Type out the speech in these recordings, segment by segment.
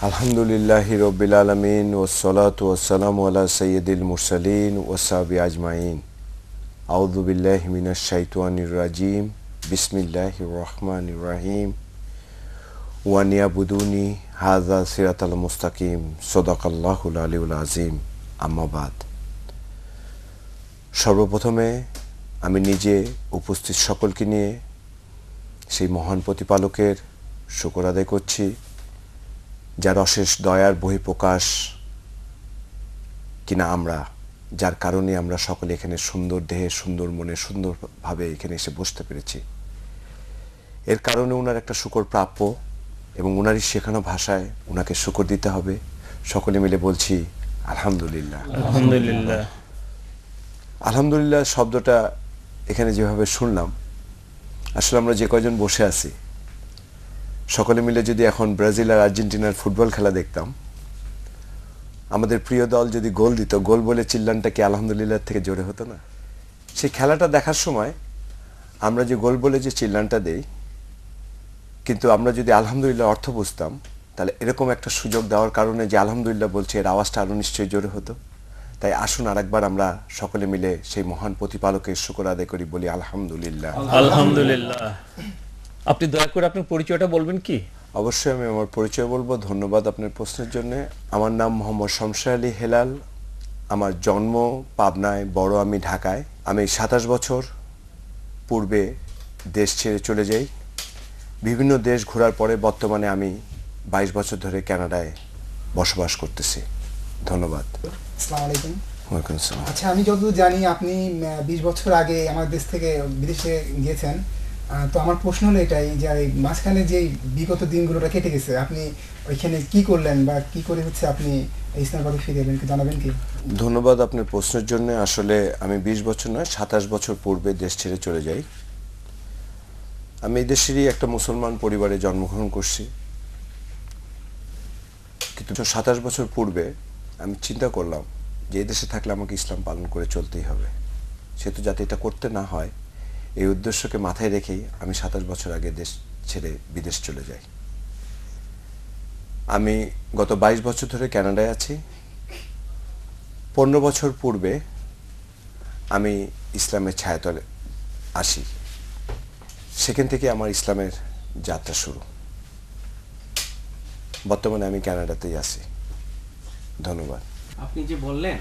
আলহামদুলিল্লাহি রব্বিল আলামিন ওয়াসসালাতু ওয়াসসালামু আলা সাইয়্যিদিল মুরসালিন ওয়াসহাবি আজমাইন। আউযু বিল্লাহি মিনাশ শাইতানির রাজিম। বিসমিল্লাহির রহমানির রহিম। ওয়া নিয়াবুদুনি হাযা সিরাতাল মুস্তাকিম। সাদাকাল্লাহুল আলিয়্যুল আযীম। আম্মা বাদ। সর্বপ্রথমে আমি নিজে উপস্থিত সকলকে নিয়ে সেই মহান প্রতিপালকের শুকর আদায় করছি, যার অশেষ দয়ার বহিঃপ্রকাশ কিনা আমরা, যার কারণে আমরা সকলে এখানে সুন্দর দেহে সুন্দর মনে সুন্দরভাবে এখানে এসে বসতে পেরেছি। এর কারণে ওনার একটা শুকর প্রাপ্য এবং ওনারই শেখানো ভাষায় ওনাকে শুকর দিতে হবে। সকলে মিলে বলছি আলহামদুলিল্লাহ। আলহামদুলিল্লাহ। আলহামদুলিল্লাহ শব্দটা এখানে যেভাবে শুনলাম, আসলে আমরা যে কয়জন বসে আছি সকলে মিলে যদি এখন ব্রাজিল আর আর্জেন্টিনার ফুটবল খেলা দেখতাম, আমাদের প্রিয় দল যদি গোল দিত, গোল বলে চিল্লানটা কি আলহামদুলিল্লাহ থেকে জোরে হতো না? সেই খেলাটা দেখার সময় আমরা যে গোল বলে যে চিল্লানটা দেই, কিন্তু আমরা যদি আলহামদুলিল্লাহ অর্থ বুঝতাম, তাহলে এরকম একটা সুযোগ দেওয়ার কারণে যে আলহামদুলিল্লাহ বলছে, এর আওয়াজটা আরও নিশ্চয়ই জোরে হতো। তাই আসুন আরেকবার আমরা সকলে মিলে সেই মহান প্রতিপালকের শুকর আদায় করি, বলি আলহামদুলিল্লাহ। আলহামদুলিল্লাহ। আপনি দয়া করে আপনার পরিচয়টা বলবেন কি? অবশ্যই আমি আমার পরিচয় বলবো। ধন্যবাদ আপনার প্রশ্নের জন্য। আমার নাম মোহাম্মদ শমশার আলী হেলাল। আমার জন্ম পাবনায়, বড় আমি ঢাকায়। আমি 27 বছর পূর্বে দেশ ছেড়ে চলে যাই। বিভিন্ন দেশ ঘোরার পরে বর্তমানে আমি 22 বছর ধরে কানাডায় বসবাস করতেছি। ধন্যবাদ। আসসালামু আলাইকুম। ওয়ালাইকুম আসসালাম। আচ্ছা, আমি যতদূর জানি আপনি 20 বছর আগে আমাদের দেশ থেকে বিদেশে গিয়েছেন। তো আমার প্রশ্ন হলো এটাই যে এই মাঝখানে যে বিগত দিনগুলোটা কেটে গেছে, আপনি ওইখানে কি করলেন বা কি করে হচ্ছে আপনি ইসলামের পথে ফিরে এলেন, কি জানাবেন কি? ধন্যবাদ আপনার প্রশ্নের জন্য। আসলে আমি 20 বছর নয়, 27 বছর পূর্বে দেশ ছেড়ে চলে যাই। আমি এই দেশেরই একটা মুসলমান পরিবারে জন্মগ্রহণ করছি, কিন্তু 27 বছর পূর্বে আমি চিন্তা করলাম যে এই দেশে থাকলে আমাকে ইসলাম পালন করে চলতেই হবে, সেহেতু যাতে এটা করতে না হয়, এই উদ্দেশ্যকে মাথায় রেখেই আমি 27 বছর আগে দেশ ছেড়ে বিদেশ চলে যাই। আমি গত 22 বছর ধরে কানাডায় আছি। 15 বছর পূর্বে আমি ইসলামের ছায়াতলে আসি, সেখান থেকে আমার ইসলামের যাত্রা শুরু। বর্তমানে আমি কানাডাতেই আছি। ধন্যবাদ। আপনি যে বললেন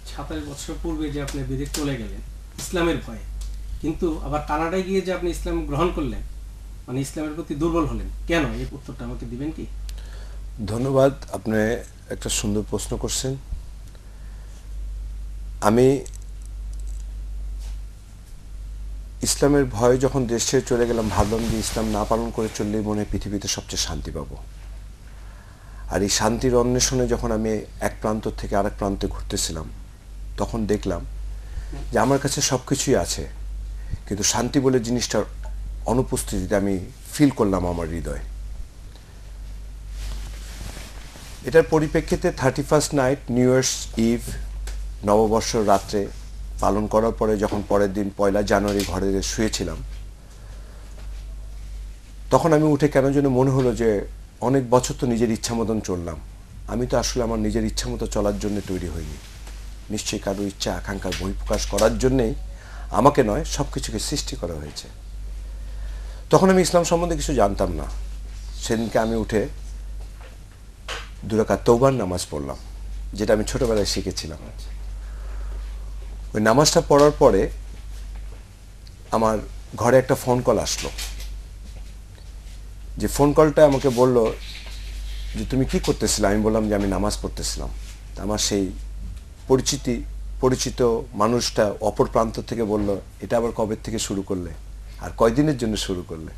27 বছর পূর্বে যে আপনি বিদেশ চলে গেলেন ইসলামের ভয়ে, কিন্তু আবার কানাডায় গিয়ে যে আপনি ইসলাম গ্রহণ করলেন, মানে ইসলামের প্রতি দুর্বল হলেন কেন? এই উত্তরটা আমাকে দিবেন কি? ধন্যবাদ, আপনি একটা সুন্দর প্রশ্ন করছেন। আমি ইসলামের ভয়ে যখন দেশ ছেড়ে চলে গেলাম, ভাবলাম যে ইসলাম না পালন করে চললেই মনে হয় পৃথিবীতে সবচেয়ে শান্তি পাবো। আর এই শান্তির অন্বেষণে যখন আমি এক প্রান্ত থেকে আরেক প্রান্তে ঘুরতেছিলাম, তখন দেখলাম যে আমার কাছে সব কিছুই আছে, কিন্তু শান্তি বলে জিনিসটার অনুপস্থিতিতে আমি ফিল করলাম আমার হৃদয়ে। এটার পরিপ্রেক্ষিতে 31st night, New Year's Eve, নববর্ষর রাত্রে পালন করার পরে যখন পরের দিন 1 জানুয়ারি ঘরে শুয়েছিলাম, তখন আমি উঠে কেন যেন মনে হলো যে অনেক বছর তো নিজের ইচ্ছা মতন চললাম, আমি তো আসলে আমার নিজের ইচ্ছা মতো চলার জন্য তৈরি হইনি। নিশ্চয়ই কারো ইচ্ছা আকাঙ্ক্ষার বহিঃপ্রকাশ করার জন্যেই আমাকে নয়, সব কিছুকে সৃষ্টি করা হয়েছে। তখন আমি ইসলাম সম্বন্ধে কিছু জানতাম না। সেদিনকে আমি উঠে 2 রাকাত তওবার নামাজ পড়লাম, যেটা আমি ছোটবেলায় শিখেছিলাম। ওই নামাজটা পড়ার পরে আমার ঘরে একটা ফোন কল আসলো। যে ফোন কলটা আমাকে বলল যে তুমি কি করতেছিলে? আমি বললাম যে আমি নামাজ পড়তেছিলাম। আমার সেই পরিচিত মানুষটা অপর প্রান্ত থেকে বলল, এটা আবার কবে থেকে শুরু করলে আর কয়দিনের জন্য শুরু করলে?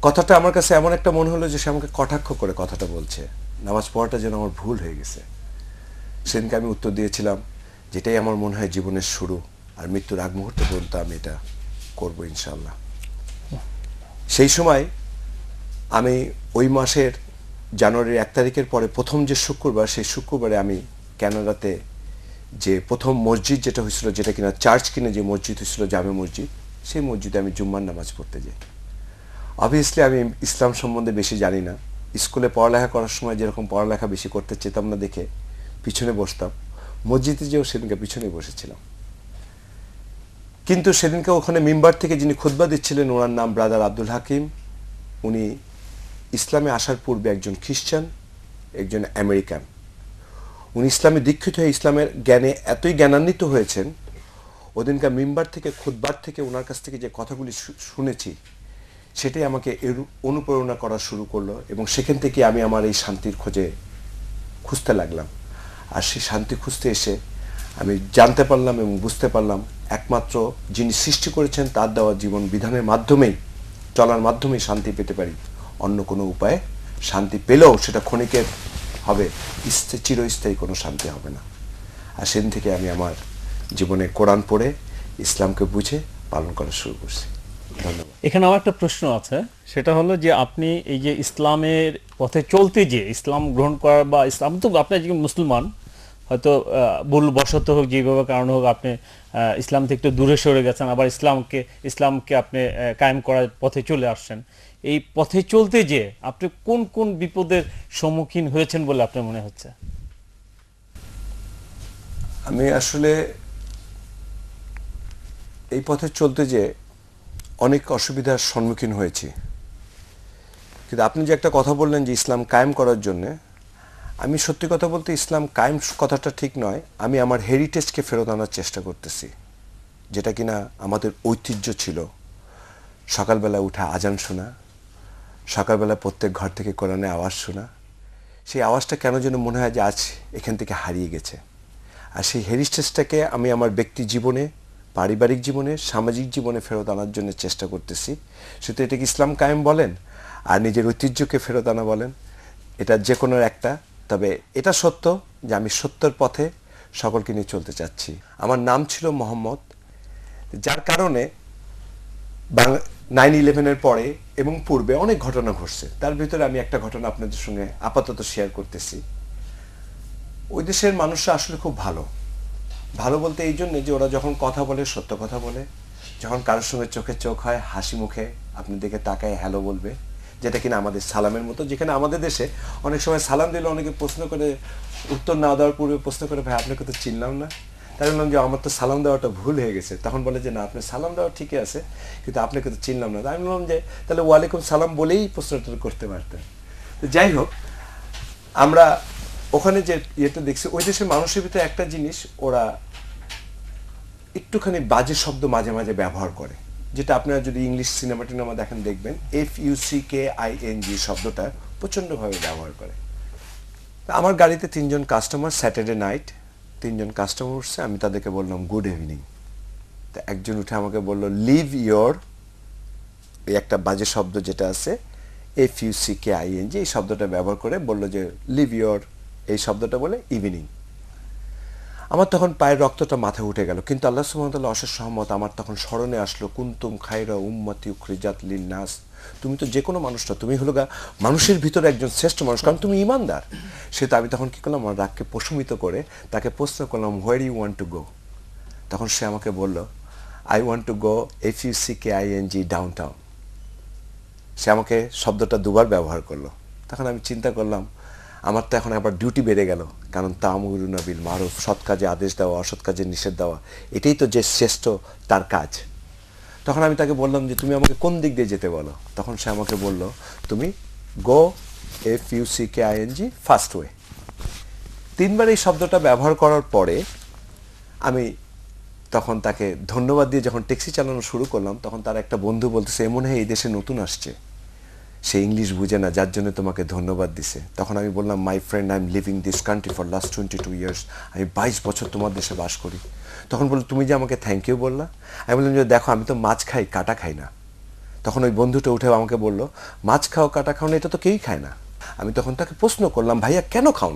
কথাটা আমার কাছে এমন একটা মনে হলো যে সে আমাকে কটাক্ষ করে কথাটা বলছে। নামাজ পড়াটা যেন আমার ভুল হয়ে গেছে। সেদিনকে আমি উত্তর দিয়েছিলাম, যেটাই আমার মনে হয় জীবনের শুরু, আর মৃত্যুর আগ মুহূর্তে পর্যন্ত আমি এটা করবো ইনশাল্লাহ। সেই সময় আমি ওই মাসের জানুয়ারির 1 তারিখের পরে প্রথম যে শুক্রবার, সেই শুক্রবারে আমি কানাডাতে যে প্রথম মসজিদ যেটা হয়েছিল, যেটা কিনা চার্চ কিনে যে মসজিদ হয়েছিল, জামে মসজিদ, সেই মসজিদে আমি জুম্মার নামাজ পড়তে যাই। অবভিয়াসলি আমি ইসলাম সম্বন্ধে বেশি জানি না, স্কুলে পড়ালেখা করার সময় যেরকম পড়ালেখা বেশি করতে চেতাম না দেখে পিছনে বসতাম, মসজিদে যেও সেদিনকে পিছনে বসেছিলাম। কিন্তু সেদিনকে ওখানে মিম্বার থেকে যিনি খুতবা দিচ্ছিলেন ওনার নাম ব্রাদার আব্দুল হাকিম। উনি ইসলামে আসার পূর্বে একজন খ্রিস্টান, একজন আমেরিকান। উনি ইসলামে দীক্ষিত হয়ে ইসলামের জ্ঞানে এতই জ্ঞানান্বিত হয়েছেন, ওদিনকার মিম্বার থেকে খুতবার থেকে ওনার কাছ থেকে যে কথাগুলি শুনেছি সেটাই আমাকে এর অনুপ্রেরণা করা শুরু করলো, এবং সেখান থেকে আমি আমার এই শান্তির খোঁজে খুঁজতে লাগলাম। আর সেই শান্তি খুঁজতে এসে আমি জানতে পারলাম এবং বুঝতে পারলাম একমাত্র যিনি সৃষ্টি করেছেন তার দেওয়া জীবন বিধানের মাধ্যমেই, চলার মাধ্যমেই শান্তি পেতে পারি। অন্য কোনো উপায়ে শান্তি পেলেও সেটা ক্ষণিকের হবে, চিরস্থায়ী কোনো শান্তি হবে না। আর সেদিন থেকে আমি আমার জীবনে কোরআন পড়ে ইসলামকে বুঝে পালন করা শুরু করছি। ধন্যবাদ। এখানে আমার একটা প্রশ্ন আছে, সেটা হলো যে আপনি এই যে ইসলামের পথে চলতে যে ইসলাম গ্রহণ করার বা ইসলাম তো আপনি আজকে মুসলমান, হয়তো ভুলবশত হোক যেভাবে কারণ হোক আপনি ইসলাম থেকে একটু দূরে সরে গেছেন, আবার ইসলামকে আপনি কায়েম করার পথে চলে আসছেন। এই পথে চলতে যে আপনি কোন কোন বিপদের সম্মুখীন হয়েছেন বলে আপনার মনে হচ্ছে? আমি আসলে এই পথে চলতে যে অনেক অসুবিধার সম্মুখীন হয়েছি, কিন্তু আপনি যে একটা কথা বললেন যে ইসলাম কায়েম করার জন্যে, আমি সত্যি কথা বলতে ইসলাম কায়েম কথাটা ঠিক নয়, আমি আমার হেরিটেজকে ফেরত আনার চেষ্টা করতেছি, যেটা কিনা আমাদের ঐতিহ্য ছিল। সকালবেলা উঠে আজান শোনা, সকালবেলা প্রত্যেক ঘর থেকে কোরআনে আওয়াজ শোনা, সেই আওয়াজটা কেন যেন মনে হয় যে আজ এখান থেকে হারিয়ে গেছে। আর সেই হেরিটেজটাকে আমি আমার ব্যক্তি জীবনে, পারিবারিক জীবনে, সামাজিক জীবনে ফেরত আনার জন্য চেষ্টা করতেছি। সেটা এটাকে ইসলাম কায়েম বলেন আর নিজের ঐতিহ্যকে ফেরত আনা বলেন, এটা যে কোনো একটা। তবে এটা সত্য যে আমি সত্যের পথে সকলকে নিয়ে চলতে চাচ্ছি। আমার নাম ছিল মোহাম্মদ, যার কারণে 9/11-এর পরে এবং পূর্বে অনেক ঘটনা ঘটছে। তার ভিতরে আমি একটা ঘটনা আপনাদের সঙ্গে আপাতত শেয়ার করতেছি। ওই দেশের মানুষরা আসলে খুব ভালো। ভালো বলতে এই জন্যে যে ওরা যখন কথা বলে সত্য কথা বলে, যখন কারোর সঙ্গে চোখে চোখ হয় হাসি মুখে আপনি দেখে তাকায় হ্যালো বলবে, যেটা কিনা আমাদের সালামের মতো। যেখানে আমাদের দেশে অনেক সময় সালাম দিলে অনেকে প্রশ্ন করে, উত্তর না দেওয়ার পূর্বে প্রশ্ন করে, ভাই আপনাকে তো চিনলাম না। তাই বললাম যে আমার তো সালাম দেওয়াটা ভুল হয়ে গেছে। তখন বলে যে না, আপনি সালাম দেওয়া ঠিকই আছে, কিন্তু আপনাকে তো চিনলাম না। আমি বললাম যে তাহলে ওয়ালাইকুম সালাম বলেই প্রশ্নটা করতে পারতেন। তো যাই হোক, আমরা ওখানে যে ইয়েটা দেখছি, ওই দেশের মানুষের ভিতরে একটা জিনিস, ওরা একটুখানি বাজে শব্দ মাঝে মাঝে ব্যবহার করে, যেটা আপনারা যদি ইংলিশ সিনেমা টিনেমা দেখেন দেখবেন, FUCKING শব্দটা প্রচণ্ডভাবে ব্যবহার করে। আমার গাড়িতে 3 জন কাস্টমার, স্যাটারডে নাইট 3 জন কাস্টমার উঠছে। আমি তাদেরকে বললাম গুড ইভিনিং। তা একজন উঠে আমাকে বললো লিভ ইয়োর, এই একটা বাজে শব্দ যেটা আছে FUCKING, এই শব্দটা ব্যবহার করে বললো যে লিভ ইয়োর, এই শব্দটা বলে ইভিনিং। আমার তখন পায়ের রক্তটা মাথায় উঠে গেল। কিন্তু আল্লাহ সুবহানাহু ওয়া তাআলা অশেষ রহমত, আমার তখন স্মরণে আসলো কুনতুম খায়রা উম্মতি উখরিজাত লিন-নাস, তুমি তো যে কোনো মানুষ না, তুমি হলো মানুষের ভিতরে একজন শ্রেষ্ঠ মানুষ, কারণ তুমি ইমানদার। সেটা আমি তখন কী করলাম, আমার রাগকে প্রশমিত করে তাকে প্রশ্ন করলাম where you want to go. তখন সে আমাকে বলল I want to go FUCKING downtown. সে আমাকে শব্দটা দুবার ব্যবহার করলো। তখন আমি চিন্তা করলাম আমার তো এখন আবার ডিউটি বেড়ে গেল, কারণ তা'মুরুনা বিল মারুফ, সৎ কাজে আদেশ দেওয়া, অসৎ কাজে নিষেধ দেওয়া, এটাই তো যে শ্রেষ্ঠ তার কাজ। তখন আমি তাকে বললাম যে তুমি আমাকে কোন দিক দিয়ে যেতে বলো। তখন সে আমাকে বলল তুমি গো FUCKING ফার্স্ট ওয়ে। 3বার এই শব্দটা ব্যবহার করার পরে আমি তখন তাকে ধন্যবাদ দিয়ে যখন ট্যাক্সি চালানো শুরু করলাম, তখন তার একটা বন্ধু বলতেছে এমন হয় এই দেশে নতুন আসছে, সে ইংলিশ বুঝে না, যার জন্য তোমাকে ধন্যবাদ দিছে। তখন আমি বললাম my friend, I am living this country for last 22 years, আমি 22 বছর তোমার দেশে বাস করি। তখন বলল তুমি যে আমাকে থ্যাংক ইউ বললা। আমি বললাম যে দেখো আমি তো মাছ খাই, কাটা খাই না। তখন ওই বন্ধুটা উঠে আমাকে বলল মাছ খাও কাটা খাও না, এটা তো কেউই খায় না। আমি তখন তাকে প্রশ্ন করলাম ভাইয়া কেন খাও না?